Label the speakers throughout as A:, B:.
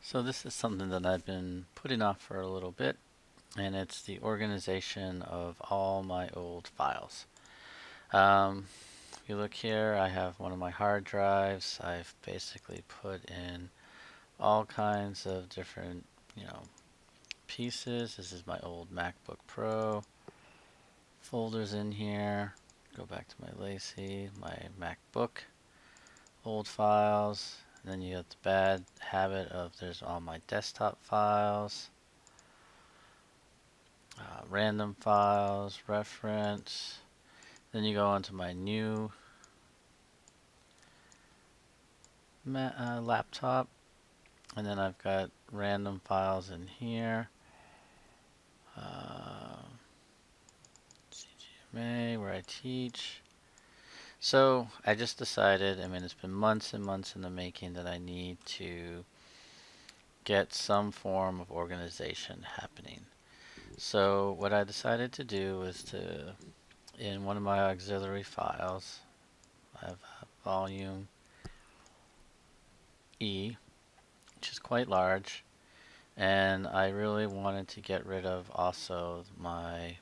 A: So this is something that I've been putting off for a little bit, and it's the organization of all my old files. If you look here, I have one of my hard drives. I've basically put in all kinds of different, you know, pieces. This is my old MacBook Pro. Folders in here. Go back to my Lacey, my MacBook, old files. And then you have the bad habit of there's all my desktop files. Random files, reference. Then you go onto my new laptop, and then I've got random files in here. CGMA, where I teach. So I just decided, I mean, it's been months and months in the making that I need to get some form of organization happening. So what I decided to do was to, in one of my auxiliary files, I have volume E, which is quite large, and I really wanted to get rid of also my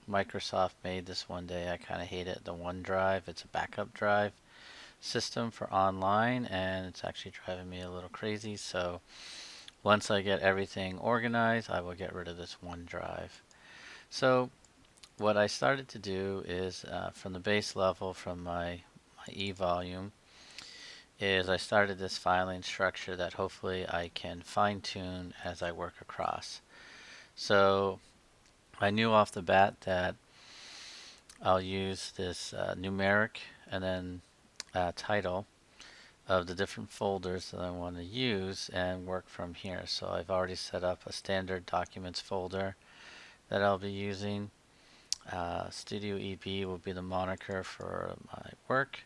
A: Microsoft made this one day. I kind of hate it, the OneDrive. It's a backup drive system for online, and it's actually driving me a little crazy. So once I get everything organized, I will get rid of this OneDrive. So what I started to do is from the base level from my E volume is I started this filing structure that hopefully I can fine tune as I work across. So I knew off the bat that I'll use this numeric and then title of the different folders that I want to use and work from here. So I've already set up a standard documents folder that I'll be using. Studio EB will be the moniker for my work.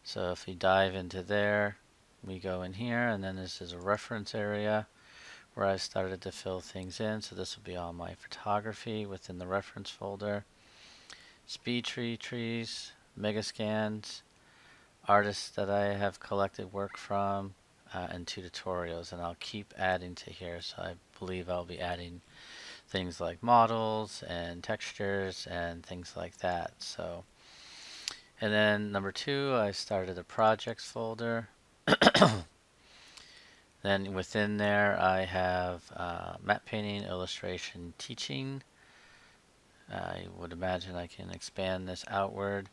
A: So if we dive into there, we go in here, and then this is a reference area where I started to fill things in. So this will be all my photography within the reference folder. Speed trees, megascans, artists that I have collected work from, and 2 tutorials. And I'll keep adding to here. So I believe I'll be adding things like models and textures and things like that. So, and then number 2, I started a projects folder. Then within there, I have matte painting, illustration, teaching. I would imagine I can expand this outward.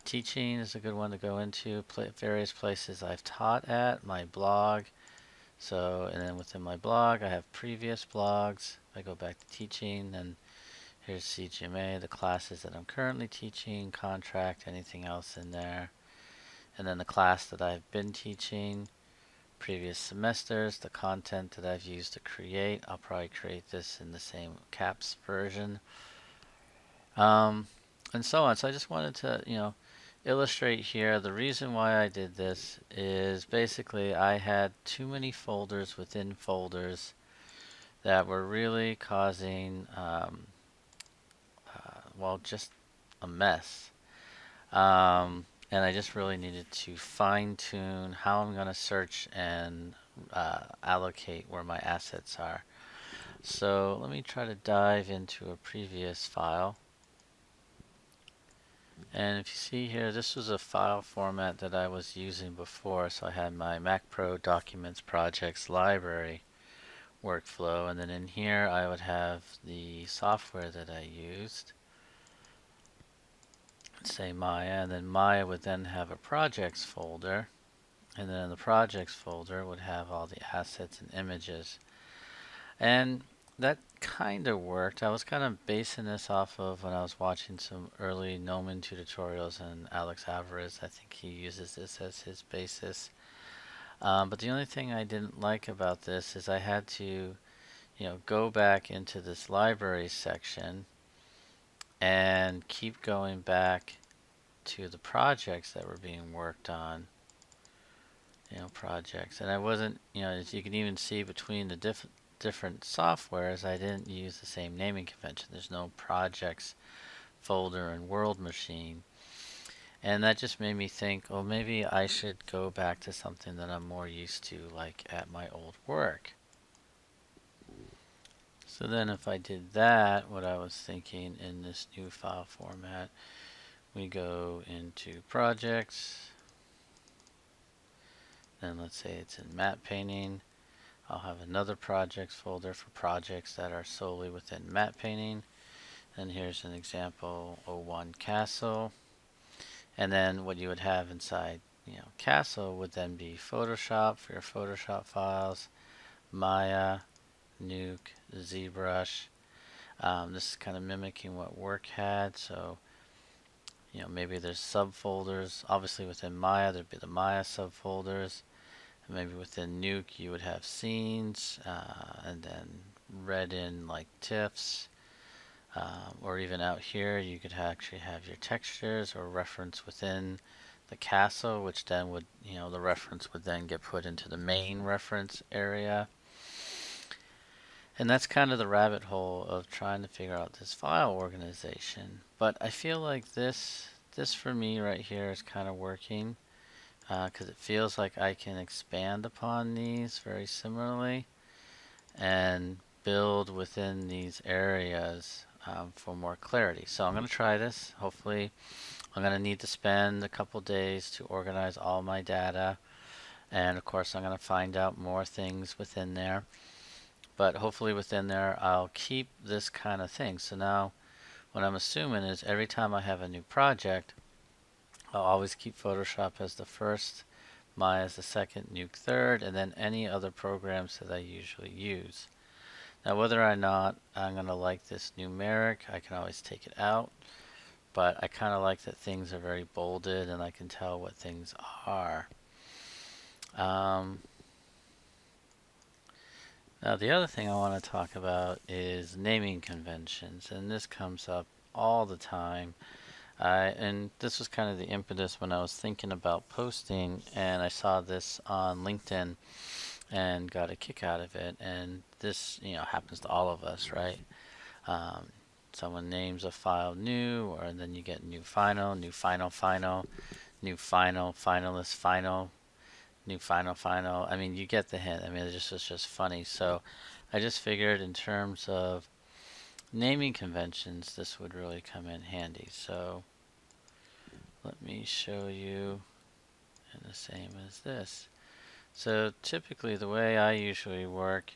A: Teaching is a good one to go into. Various places I've taught at, my blog. So, and then within my blog, I have previous blogs. If I go back to teaching, then here's CGMA, the classes that I'm currently teaching, contract, anything else in there. And then the class that I've been teaching, previous semesters, the content that I've used to create. I'll probably create this in the same caps version. And so on. So I just wanted to, illustrate here. The reason why I did this is basically I had too many folders within folders that were really causing, well, just a mess. And I just really needed to fine tune how I'm going to search and allocate where my assets are. So let me try to dive into a previous file. And if you see here, this was a file format that I was using before. So I had my Mac Pro Documents Projects Library workflow, and then in here I would have the software that I used. Let's say Maya, and then Maya would then have a projects folder, and then in the projects folder would have all the assets and images. And that kind of worked. I was kind of basing this off of when I was watching some early Gnomon tutorials, and Alex Alvarez, I think he uses this as his basis. But the only thing I didn't like about this is I had to, go back into this library section and keep going back to the projects that were being worked on. Projects. And I wasn't, as you can even see between the different softwares, I didn't use the same naming convention. There's no projects folder and world machine. And that just made me think, oh, maybe I should go back to something that I'm more used to, like at my old work. So then if I did that, what I was thinking in this new file format, we go into projects, then let's say it's in matte painting. I'll have another projects folder for projects that are solely within matte painting. And here's an example, O1 Castle. And then what you would have inside, Castle would then be Photoshop for your Photoshop files, Maya, Nuke, ZBrush. This is kind of mimicking what Work had. So, maybe there's subfolders. Obviously within Maya, there'd be the Maya subfolders. And maybe within Nuke, you would have scenes, and then read in like TIFFs. Or even out here, you could actually have your textures or reference within the castle, which then would, the reference would then get put into the main reference area. And that's kind of the rabbit hole of trying to figure out this file organization. But I feel like this for me right here is kind of working, because it feels like I can expand upon these very similarly and build within these areas for more clarity. So I'm going to try this. Hopefully I'm going to need to spend a couple days to organize all my data, and of course I'm going to find out more things within there. But hopefully within there I'll keep this kind of thing. So now what I'm assuming is every time I have a new project, I'll always keep Photoshop as the first, Maya as the second, Nuke third, and then any other programs that I usually use. Now whether or not I'm going to like this numeric, I can always take it out. But I kind of like that things are very bolded and I can tell what things are. Now the other thing I want to talk about is naming conventions, and this comes up all the time. And this was kind of the impetus when I was thinking about posting, and I saw this on LinkedIn and got a kick out of it. And this, happens to all of us, right? Someone names a file new, or then you get new final, new final, final, new final, finalist, final, new final, final. I mean, you get the hint. I mean, it's just funny. So I just figured in terms of naming conventions, this would really come in handy. So let me show you, and the same as this. So typically the way I usually work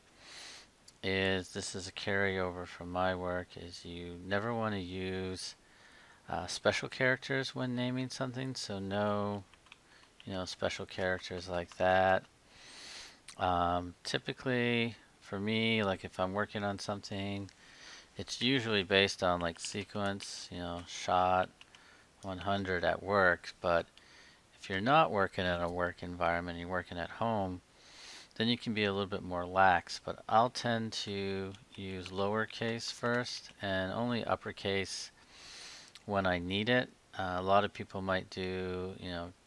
A: is, this is a carryover from my work, is you never want to use special characters when naming something. So no, special characters like that. Typically for me, like if I'm working on something, it's usually based on like sequence, shot 100 at work. But if you're not working in a work environment, you're working at home, then you can be a little bit more lax. But I'll tend to use lowercase first and only uppercase when I need it. A lot of people might do,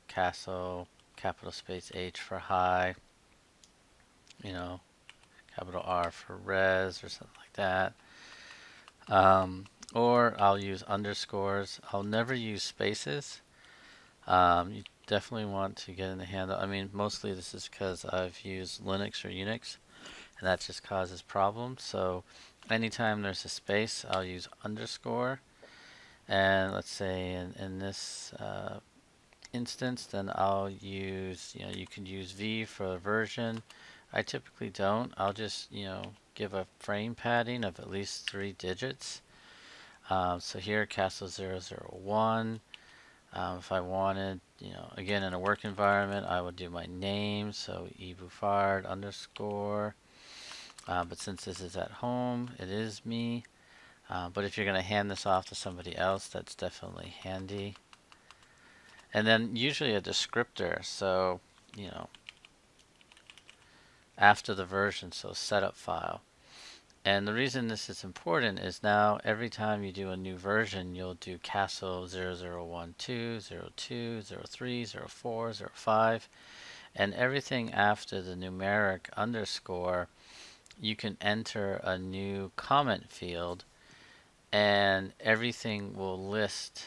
A: castle, capital space H for high, capital R for res or something like that. Or I'll use underscores. I'll never use spaces. You definitely want to get in the handle. I mean, mostly this is because I've used Linux or Unix, and that just causes problems. So anytime there's a space, I'll use underscore. And let's say in this instance, then I'll use, you can use V for version. I typically don't. I'll just, give a frame padding of at least 3 digits. So here, Castle 001. If I wanted, again in a work environment, I would do my name, so eBuffard underscore. But since this is at home, it is me. But if you're going to hand this off to somebody else, that's definitely handy. And then usually a descriptor, so, after the version, so setup file. And the reason this is important is now every time you do a new version, you'll do Castle 0012, 02, 03, 04, 05, and everything after the numeric underscore, you can enter a new comment field and everything will list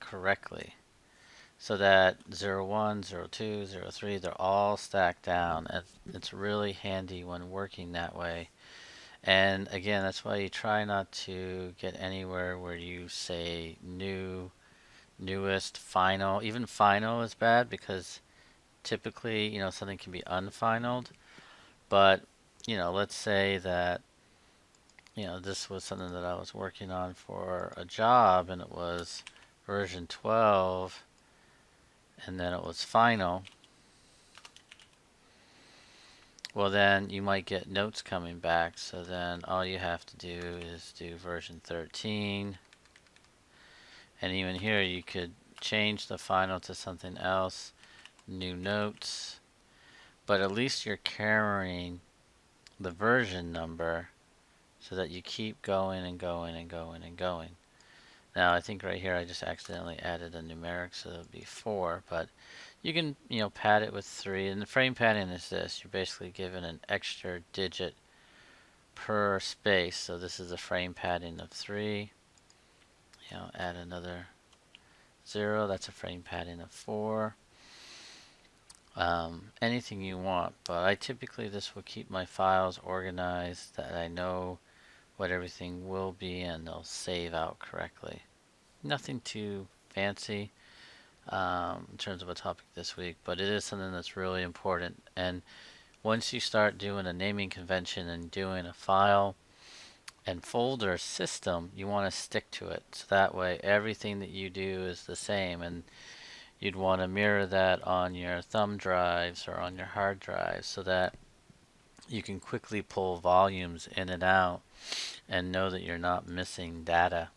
A: correctly. so that 01, 02, 03, they're all stacked down. And it's really handy when working that way. And again, that's why you try not to get anywhere where you say new, newest, final. Even final is bad because typically, something can be unfinaled. But, let's say that, this was something that I was working on for a job and it was version 12 and then it was final. Well, then you might get notes coming back. So then all you have to do is do version 13. And even here you could change the final to something else, new notes, but at least you're carrying the version number so that you keep going and going and going and going. Now I think right here I just accidentally added a numeric, so it would be 4, but you can, pad it with 3. And the frame padding is this. You're basically given an extra digit per space. So this is a frame padding of 3. Add another 0. That's a frame padding of 4. Anything you want, but I typically, this will keep my files organized, that I know what everything will be and they'll save out correctly. Nothing too fancy in terms of a topic this week, but it is something that's really important. And once you start doing a naming convention and doing a file and folder system, you want to stick to it. So that way everything that you do is the same, and you'd want to mirror that on your thumb drives or on your hard drives so that you can quickly pull volumes in and out and know that you're not missing data.